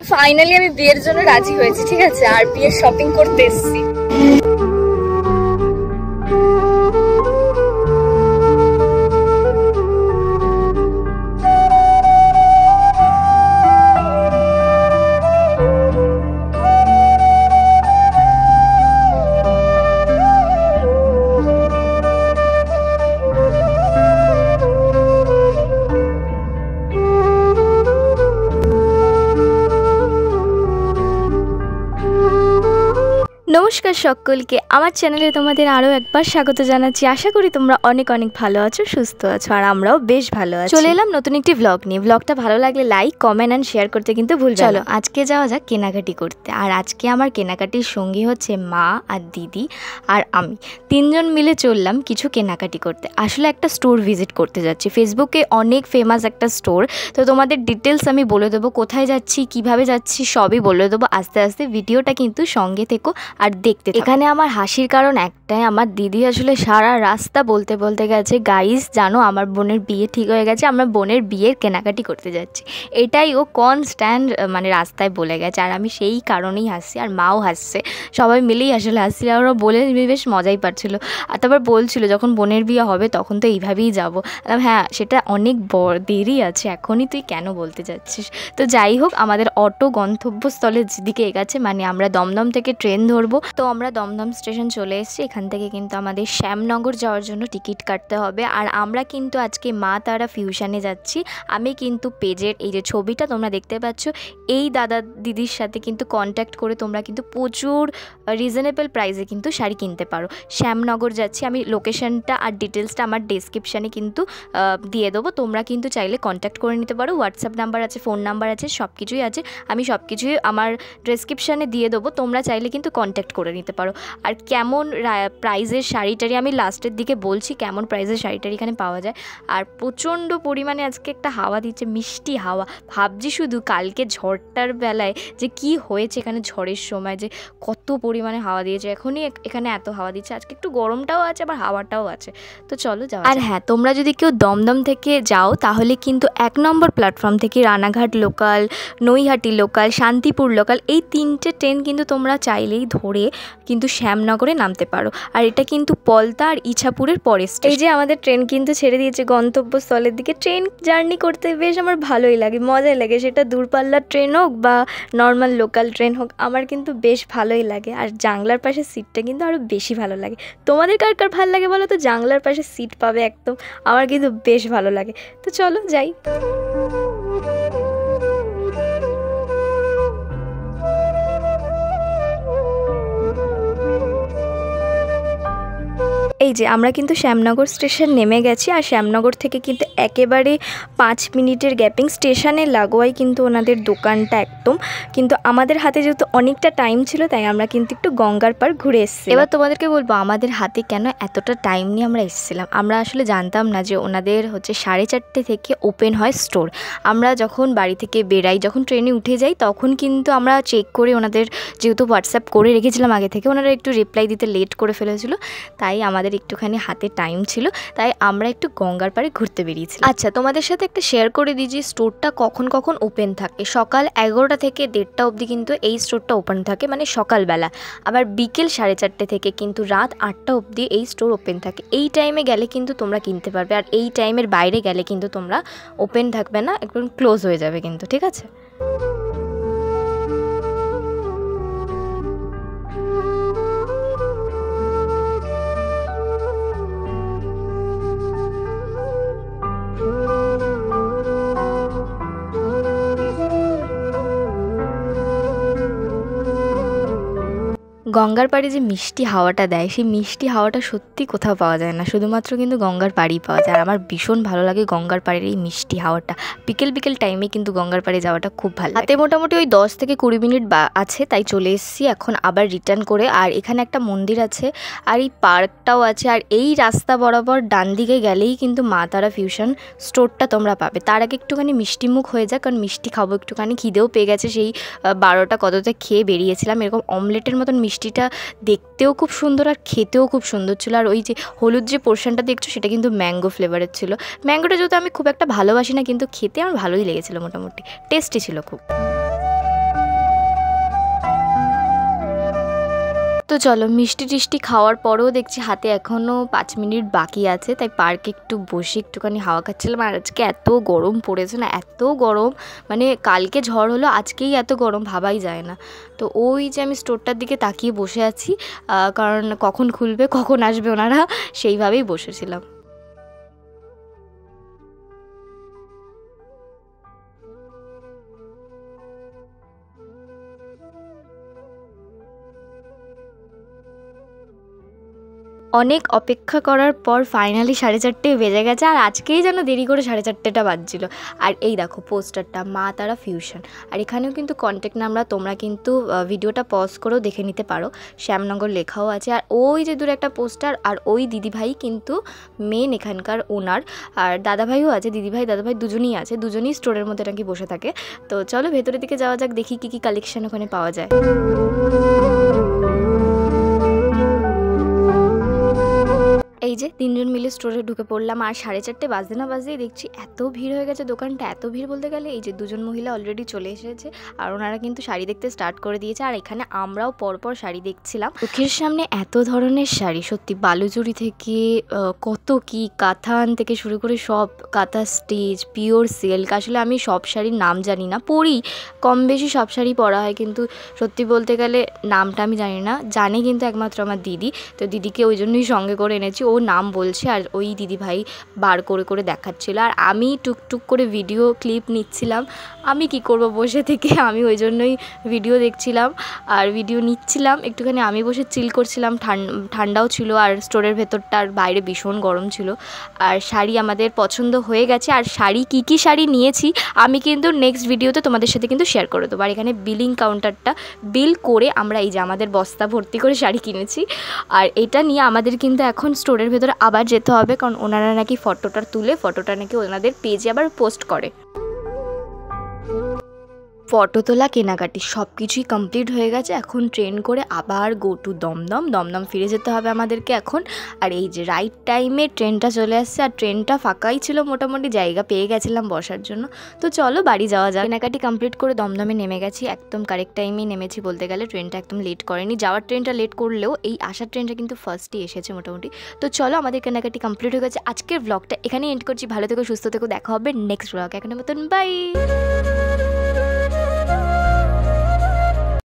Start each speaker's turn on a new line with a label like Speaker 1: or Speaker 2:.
Speaker 1: Finally আমি বিয়ের জন্য রাজি হয়েছি, ঠিক আছে, আর বিয়ের শপিং করতে এসেছি।
Speaker 2: নমস্কার সকলকে, আমার চ্যানেলে তোমাদের আরও একবার স্বাগত জানাচ্ছি। আশা করি তোমরা অনেক অনেক ভালো আছো, সুস্থ আছো, আর আমরাও বেশ ভালো আছি। চলে এলাম নতুন একটি ভ্লগ নিয়ে। ভ্লগটা ভালো লাগলে লাইক, কমেন্ট অ্যান্ড শেয়ার করতে কিন্তু ভুলবে না। চলো আজকে যাওয়া যাক কেনাকাটি করতে। আর আজকে আমার কেনাকাটির সঙ্গী হচ্ছে মা আর দিদি আর আমি, তিনজন মিলে চললাম কিছু কেনাকাটি করতে। আসলে একটা স্টোর ভিজিট করতে যাচ্ছি, ফেসবুকে অনেক ফেমাস একটা স্টোর। তো তোমাদের ডিটেলস আমি বলে দেবো, কোথায় যাচ্ছি, কিভাবে যাচ্ছি সবই বলে দেবো আস্তে আস্তে। ভিডিওটা কিন্তু সঙ্গে থেকো আর দেখতে। এখানে আমার হাসির কারণ একটাই, আমার দিদি আসলে সারা রাস্তা বলতে বলতে গেছে, গাইস জানো আমার বোনের বিয়ে ঠিক হয়ে গেছে, আমরা বোনের বিয়ের কেনাকাটি করতে যাচ্ছি। এটাই ও কনস্ট্যান্ট মানে রাস্তায় বলে গেছে, আর আমি সেই কারণেই হাসছি, আর মাও হাসছে, সবাই মিলেই আসলে হাসছি। আর ওরা বলে বেশ মজাই পাচ্ছিলো। আর তারপর বলছিল যখন বোনের বিয়ে হবে তখন তো এইভাবেই যাবো। হ্যাঁ, সেটা অনেক দেরি আছে, এখনই তুই কেন বলতে যাচ্ছিস। তো যাই হোক, আমাদের অটো গন্তব্যস্থলের দিকে এগেছে, মানে আমরা দমদম থেকে ট্রেন ধরবো। তো আমরা দমদম স্টেশন চলে এসেছি। এখান থেকে কিন্তু আমাদের শ্যামনগর যাওয়ার জন্য টিকিট কাটতে হবে। আর আমরা কিন্তু আজকে মা তারা ফিউশনে যাচ্ছি। আমি কিন্তু পেজের এই যে ছবিটা তোমরা দেখতে পাচ্ছ, এই দাদা দিদির সাথে কিন্তু কন্ট্যাক্ট করে তোমরা কিন্তু প্রচুর রিজনেবল প্রাইসে কিন্তু শাড়ি কিনতে পারো। শ্যামনগর যাচ্ছি, আমি লোকেশনটা আর ডিটেলসটা আমার ডেসক্রিপশানে কিন্তু দিয়ে দেবো। তোমরা কিন্তু চাইলে কন্ট্যাক্ট করে নিতে পারো। হোয়াটসঅ্যাপ নাম্বার আছে, ফোন নাম্বার আছে, সব কিছুই আছে। আমি সব কিছুই আমার ডেসক্রিপশানে দিয়ে দেবো, তোমরা চাইলে কিন্তু কন্ট্যাক্ট করে নিতে পারো। আর কেমন প্রাইজের শাড়িটারি আমি লাস্টের দিকে বলছি, কেমন প্রাইজের শাড়িটারি এখানে পাওয়া যায়। আর প্রচণ্ড পরিমাণে আজকে একটা হাওয়া দিচ্ছে, মিষ্টি হাওয়া। ভাবছি শুধু কালকে ঝড়টার বেলায় যে কি হয়েছে এখানে, ঝড়ের সময় যে কত পরিমাণে হাওয়া দিয়েছে, এখনই এখানে এত হাওয়া দিচ্ছে। আজকে একটু গরমটাও আছে, আবার হাওয়াটাও আছে। তো চলো যাও। আর হ্যাঁ, তোমরা যদি কেউ দমদম থেকে যাও তাহলে কিন্তু 1 নম্বর প্ল্যাটফর্ম থেকে Ranaghat local, Naihati local, Shantipur local, এই 3টে ট্রেন কিন্তু তোমরা চাইলেই ধরে কিন্তু শ্যামনগরে নামতে পারো। আর এটা কিন্তু পলতা আর ইছাপুরের পরে স্টেশন। এই যে আমাদের ট্রেন কিন্তু ছেড়ে দিয়েছে গন্তব্যস্থলের দিকে। ট্রেন জার্নি করতে বেশ আমার ভালোই লাগে, মজাই লাগে, সেটা দূরপাল্লার ট্রেন হোক বা নর্মাল লোকাল ট্রেন হোক, আমার কিন্তু বেশ ভালোই লাগে। আর জানলার পাশে সিটটা কিন্তু আরও বেশি ভালো লাগে। তোমাদের কার কার ভালো লাগে বলো তো, জানলার পাশে সিট পাবে একদম, আমার কিন্তু বেশ ভালো লাগে। তো চলো যাই। এই যে আমরা কিন্তু শ্যামনগর স্টেশন নেমে গেছি। আর শ্যামনগর থেকে কিন্তু একেবারে 5 মিনিটের গ্যাপিং, স্টেশনের লাগোয়াই কিন্তু ওনাদের দোকানটা একদম। কিন্তু আমাদের হাতে যেহেতু অনেকটা টাইম ছিল, তাই আমরা কিন্তু একটু গঙ্গার পাড় ঘুরে এসেছি। এবার তোমাদেরকে বলবো আমাদের হাতে কেন এতটা টাইম নিয়ে আমরা এসেছিলাম। আমরা আসলে জানতাম না যে ওনাদের হচ্ছে 4:30 থেকে ওপেন হয় স্টোর। আমরা যখন বাড়ি থেকে বেরাই, যখন ট্রেনে উঠে যাই, তখন কিন্তু আমরা চেক করে ওনাদের, যেহেতু হোয়াটসঅ্যাপ করে রেখেছিলাম আগে থেকে, ওনারা একটু রিপ্লাই দিতে লেট করে ফেলেছিল, তাই আমাদের একটুখানি হাতে টাইম ছিল, তাই আমরা একটু গঙ্গার পাড়ে ঘুরতে বেরিয়েছিলাম। আচ্ছা, তোমাদের সাথে একটা শেয়ার করে দিই যে স্টোরটা কখন কখন ওপেন থাকে। সকাল 11টা থেকে 1:30 অবধি কিন্তু এই স্টোরটা ওপেন থাকে, মানে সকালবেলা। আবার বিকেল 4:30 থেকে কিন্তু রাত 8টা অবধি এই স্টোর ওপেন থাকে। এই টাইমে গেলে কিন্তু তোমরা কিনতে পারবে, আর এই টাইমের বাইরে গেলে কিন্তু তোমরা ওপেন থাকবে না, একদম ক্লোজ হয়ে যাবে কিন্তু, ঠিক আছে। গঙ্গার পাড়ে যে মিষ্টি হাওয়াটা দেয়, সেই মিষ্টি হাওয়াটা সত্যি কোথাও পাওয়া যায় না, শুধুমাত্র কিন্তু গঙ্গার পাড়েই পাওয়া যায়। আর আমার ভীষণ ভালো লাগে গঙ্গার পাড়ের এই মিষ্টি হাওয়াটা। বিকেল টাইমে কিন্তু গঙ্গার পাড়ে যাওয়াটা খুব ভালো। হাতে মোটামুটি ওই 10 থেকে 20 মিনিট আছে, তাই চলে এসেছি এখন আবার রিটার্ন করে। আর এখানে একটা মন্দির আছে, আর এই পার্কটাও আছে। আর এই রাস্তা বরাবর ডান দিকে গেলেই কিন্তু মা তারা ফিউশন স্টোরটা তোমরা পাবে। তার আগে একটুখানি মিষ্টি মুখ হয়ে যাক, কারণ মিষ্টি খাবো, একটুখানি খিদেও পেয়ে গেছে। সেই 12টা কতটা খেয়ে বেরিয়েছিলাম। এরকম অমলেটের মতন মিষ্টিটা দেখতেও খুব সুন্দর আর খেতেও খুব সুন্দর ছিল। আর ওই যে হলুদ যে পোর্শনটা দেখছো, সেটা কিন্তু ম্যাঙ্গো ফ্লেভারের ছিল। ম্যাঙ্গোটা যেহেতু আমি খুব একটা ভালোবাসি না, কিন্তু খেতে আমার ভালোই লেগেছিলো, মোটামুটি টেস্টি ছিল খুব। তো চলো মিষ্টি টিষ্টি খাওয়ার পরেও দেখছি হাতে এখনও 5 মিনিট বাকি আছে, তাই পার্কে একটু বসে একটুখানি হাওয়া খাচ্ছিলাম। আর আজকে এত গরম পড়েছে না, এত গরম, মানে কালকে ঝড় হলো আজকেই এত গরম ভাবাই যায় না। তো ওই যে আমি স্টোরটার দিকে তাকিয়ে বসে আছি, কারণ কখন খুলবে কখন আসবে ওনারা, সেইভাবেই বসেছিলাম। অনেক অপেক্ষা করার পর ফাইনালি 4:30 বেজে গেছে, আর আজকেই যেন দেরি করে 4:30টা বাজছিল। আর এই দেখো পোস্টারটা, মা তারা ফিউশন। আর এখানেও কিন্তু কন্ট্যাক্ট নাম্বার, তোমরা কিন্তু ভিডিওটা পজ করেও দেখে নিতে পারো, শ্যামনগর লেখাও আছে। আর ওই যে দূরে একটা পোস্টার, আর ওই দিদিভাই কিন্তু মেন এখানকার ওনার, আর দাদাভাইও আছে, দিদিভাই দাদাভাই দুজনেই আছে, দুজনেই স্টোরের মধ্যে নাকি বসে থাকে। তো চলো ভেতরের দিকে যাওয়া যাক, দেখি কী কী কালেকশন ওখানে পাওয়া যায়। এই যে 3জন মিলে স্টোরে ঢুকে পড়লাম, আর 4:30 বাজতে না বাজতেই দেখছি এত ভিড় হয়ে গেছে দোকানটা। এত ভিড় বলতে গেলে এই যে 2জন মহিলা অলরেডি চলে এসেছে, আর ওনারা কিন্তু শাড়ি দেখতে স্টার্ট করে দিয়েছে। আর এখানে আমরাও পরপর শাড়ি দেখছিলাম। চোখের সামনে এত ধরনের শাড়ি, সত্যি বালুচুরি থেকে কত কি, কাতান থেকে শুরু করে সব, কাঁথা স্টিচ, পিওর সিল্ক। আসলে আমি সব শাড়ির নাম জানি না, পরি কম বেশি সব শাড়ি পরা হয়, কিন্তু সত্যি বলতে গেলে নামটা আমি জানি না, জানি কিন্তু একমাত্র আমার দিদি। তো দিদিকে ওই জন্যই সঙ্গে করে এনেছি, ও নাম বলছে আর ওই দিদিভাই বার করে করে দেখাচ্ছিল, আর আমি টুকটুক করে ভিডিও ক্লিপ নিচ্ছিলাম। আমি কি করব বসে থেকে, আমি ওই জন্যই ভিডিও দেখছিলাম আর ভিডিও নিচ্ছিলাম। একটুখানি আমি বসে চিল করছিলাম, ঠান্ডাও ছিল, আর স্টোরের ভেতরটা আর বাইরে ভীষণ গরম ছিল। আর শাড়ি আমাদের পছন্দ হয়ে গেছে, আর শাড়ি কী কী শাড়ি নিয়েছি আমি কিন্তু নেক্সট ভিডিওতে তোমাদের সাথে কিন্তু শেয়ার করে দেবো। আর এখানে বিলিং কাউন্টারটা, বিল করে আমরা এই যে আমাদের বস্তা ভর্তি করে শাড়ি কিনেছি। আর এটা নিয়ে আমাদের কিন্তু এখন স্টোরের ভেতরে আবার যেতে হবে, কারণ ওনারা নাকি ফটোটা তুলে ফটোটা নাকি ওনাদের পেজে আবার পোস্ট করে। ফটো তোলা, কেনাকাটি সব কিছুই কমপ্লিট হয়ে গেছে। এখন ট্রেন করে আবার গো টু দমদম ফিরে যেতে হবে আমাদেরকে এখন। আর এই যে রাইট টাইমে ট্রেনটা চলে আসছে, আর ট্রেনটা ফাঁকাই ছিল, মোটামুটি জায়গা পেয়ে গেছিলাম বসার জন্য। তো চলো বাড়ি যাওয়া যাক। কেনাকাটি কমপ্লিট করে দমদমে নেমে গেছি, একদম কারেক্ট টাইমেই নেমেছি বলতে গেলে, ট্রেনটা একদম লেট করেনি। যাওয়ার ট্রেনটা লেট করলেও এই আসার ট্রেনটা কিন্তু ফার্স্টই এসেছে মোটামুটি। তো চলো আমাদের কেনাকাটি কমপ্লিট হয়ে গেছে, আজকের ব্লগটা এখানেই এন্ড করছি। ভালো থেকো, সুস্থ থেকো, দেখা হবে নেক্সট ব্লগ। এখনের মতন বাই।